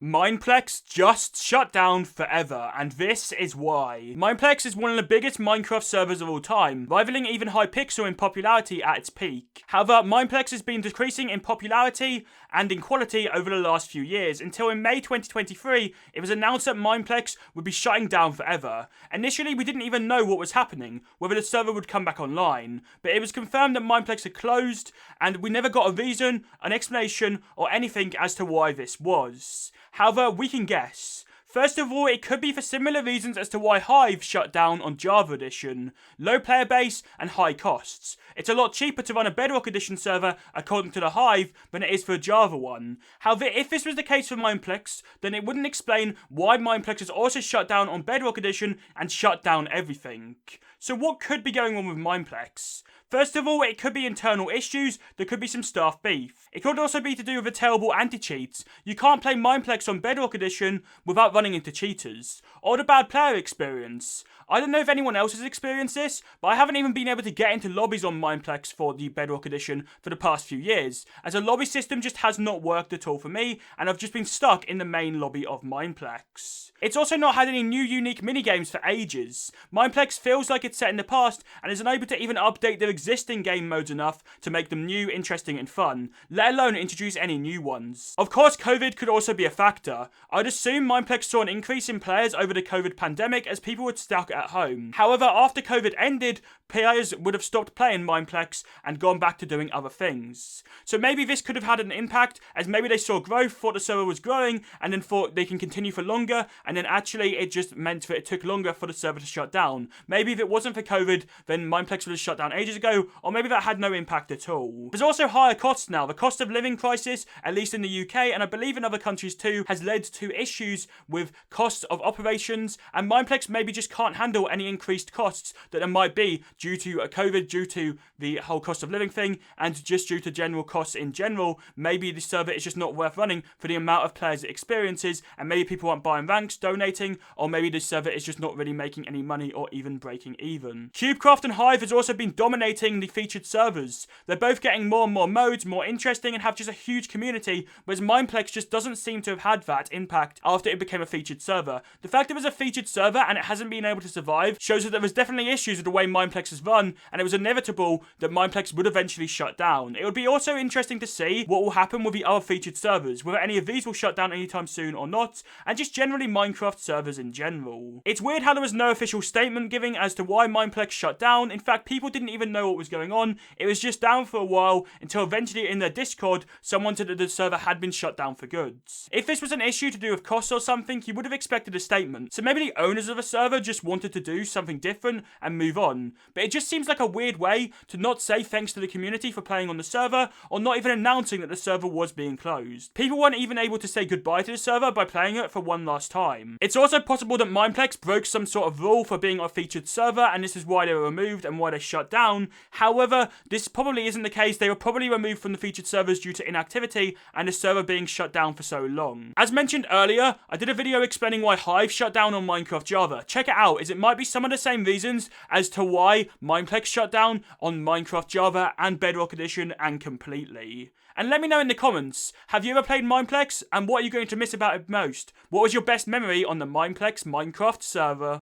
Mineplex just shut down forever, and this is why. Mineplex is one of the biggest Minecraft servers of all time, rivaling even Hypixel in popularity at its peak. However, Mineplex has been decreasing in popularity and in quality over the last few years, until in May 2023, it was announced that Mineplex would be shutting down forever. Initially, we didn't even know what was happening, whether the server would come back online, but it was confirmed that Mineplex had closed, and we never got a reason, an explanation, or anything as to why this was. However, we can guess. First of all, it could be for similar reasons as to why Hive shut down on Java Edition. Low player base and high costs. It's a lot cheaper to run a Bedrock Edition server according to the Hive than it is for a Java one. However, if this was the case for Mineplex, then it wouldn't explain why Mineplex has also shut down on Bedrock Edition and shut down everything. So what could be going on with Mineplex? First of all, it could be internal issues, there could be some staff beef. It could also be to do with the terrible anti-cheats. You can't play Mineplex on Bedrock Edition without running into cheaters. Or the bad player experience. I don't know if anyone else has experienced this, but I haven't even been able to get into lobbies on Mineplex for the Bedrock Edition for the past few years, as the lobby system just has not worked at all for me, and I've just been stuck in the main lobby of Mineplex. It's also not had any new unique minigames for ages. Mineplex feels like it's set in the past, and is unable to even update their existing game modes enough to make them new, interesting, and fun, let alone introduce any new ones. Of course, COVID could also be a factor. I'd assume Mineplex saw an increase in players over the COVID pandemic as people were stuck at home. However, after COVID ended, players would have stopped playing Mineplex and gone back to doing other things. So maybe this could have had an impact, as maybe they saw growth, thought the server was growing, and then thought they can continue for longer, and then actually it just meant that it took longer for the server to shut down. Maybe if it wasn't for COVID, then Mineplex would have shut down ages ago, or maybe that had no impact at all. There's also higher costs now. The cost of living crisis, at least in the UK, and I believe in other countries too, has led to issues with costs of operations, and Mineplex maybe just can't handle any increased costs that there might be due to COVID, due to the whole cost of living thing, and just due to general costs in general. Maybe the server is just not worth running for the amount of players it experiences, and maybe people aren't buying ranks, donating, or maybe the server is just not really making any money or even breaking even. Cubecraft and Hive has also been dominating the featured servers. They're both getting more and more modes, more interesting, and have just a huge community, whereas Mineplex just doesn't seem to have had that impact after it became a featured server. The fact it was a featured server and it hasn't been able to survive shows that there was definitely issues with the way Mineplex is run, and it was inevitable that Mineplex would eventually shut down. It would be also interesting to see what will happen with the other featured servers, whether any of these will shut down anytime soon or not, and just generally Minecraft servers in general. It's weird how there was no official statement giving as to why Mineplex shut down. In fact, people didn't even know what was going on. It was just down for a while until eventually in their Discord, someone said that the server had been shut down for good. If this was an issue to do with costs or something, you would have expected a statement. So maybe the owners of the server just wanted to do something different and move on. But it just seems like a weird way to not say thanks to the community for playing on the server, or not even announcing that the server was being closed. People weren't even able to say goodbye to the server by playing it for one last time. It's also possible that Mineplex broke some sort of rule for being a featured server, and this is why they were removed and why they shut down. However, this probably isn't the case. They were probably removed from the featured servers due to inactivity and the server being shut down for so long. As mentioned earlier, I did a video explaining why Hive shut down on Minecraft Java. Check it out, as it might be some of the same reasons as to why Mineplex shut down on Minecraft Java and Bedrock Edition and completely. And let me know in the comments, have you ever played Mineplex, and what are you going to miss about it most? What was your best memory on the Mineplex Minecraft server?